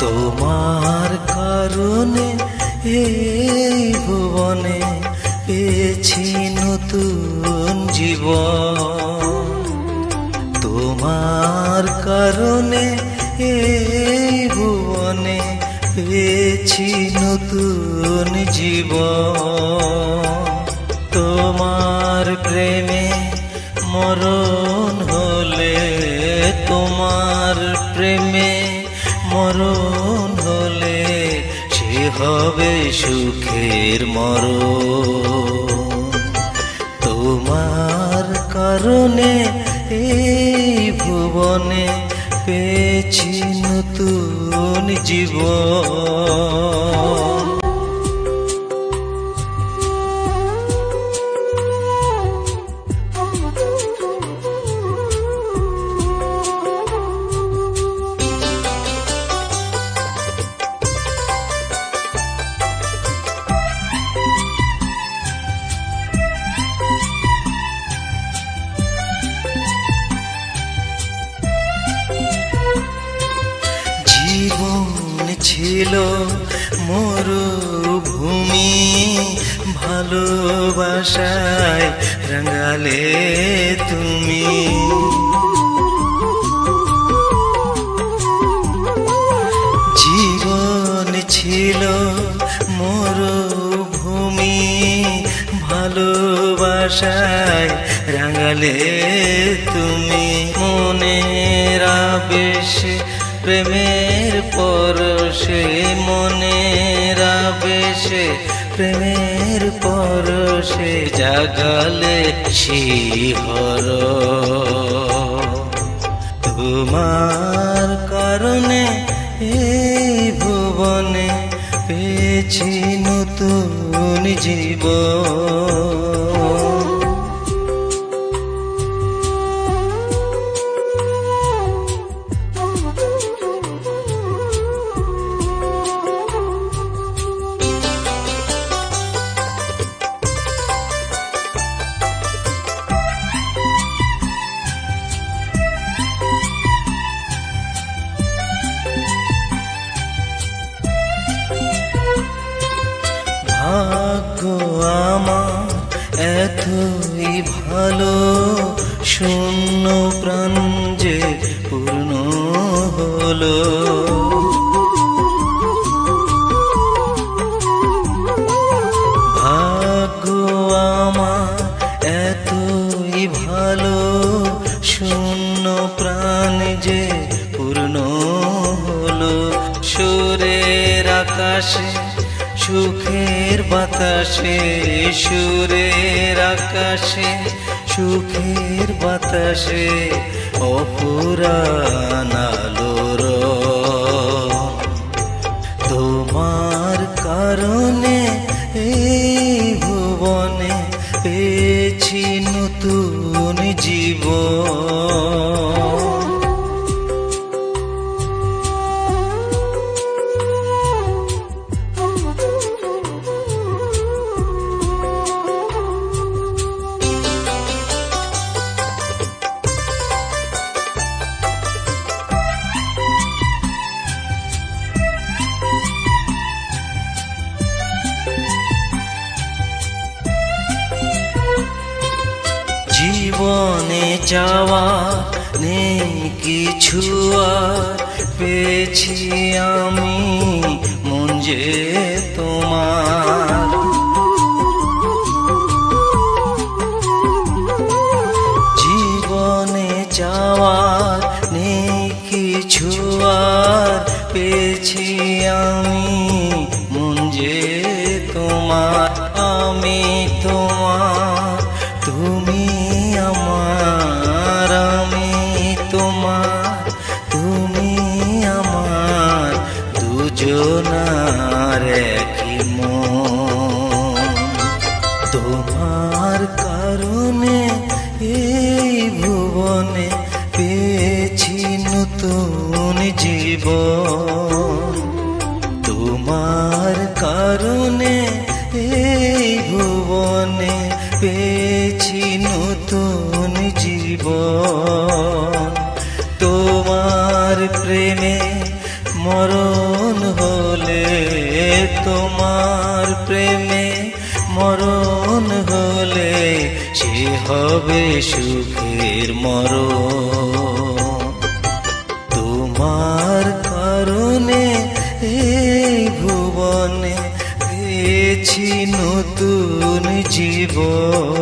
তোমার কারণে এই ভুবনে পেয়েছি নতুন জীবন, তোমার কারণে এই ভুবনে পেয়েছি নতুন জীবন। তোমার প্রেমে মরণ হলে, তোমার প্রেমে মরণ হলে সে হবে সুখের মরণ। তোমার কারণে এই ভুবনে পেয়েছি নতুন জীবন। জীবন ছিল মরুভূমি, ভালোবাসায় রাঙালে তুমি। জীবন ছিল মরুভূমি, ভালোবাসায় রাঙালে তুমি। মনের আবেশে প্রেমের পরশে, মনের আবেশে প্রেমের পরশে জাগালে শিহরণ। তোমার কারণে এই ভুবনে পেয়েছি নতুন জীবন। ভাগ্য আমার এতই ভালো, শূন্য প্রাণ যে পূর্ণ হলো। ভাগ্য আমার এতই ভালো, শূন্য প্রাণ যে পূর্ণ হলো। সুরের আকাশে সুখের বাতাসে, সুরের আকাশে সুখের বাতাসে অপুরাণ আলোর। তোমার কারণে এই ভুবনে পেয়েছি নতুন জীবন। জীবনে যাওয়া নেই কিছু আর, পেয়েছি আমি মন যে তোমার। জীবনে যাওয়া নেই কিছু আর, পেয়েছি আমি মন যে তোমার। আমি তোমার, তুমি আমার, আমি তোমার, তুমি আমার, দুজনার একই মন। ভুবনে পেয়েছি নতুন জীবন। তোমার কারণে এই ভুবনে পেয়েছি নতুন জীবন। তোমার প্রেমে মরণ হলে, তোমার প্রেমে মরণ হলে সে হবে সুখের মরণ। তোমার কারণে এই ভুবনে পেয়েছি নতুন জীবন।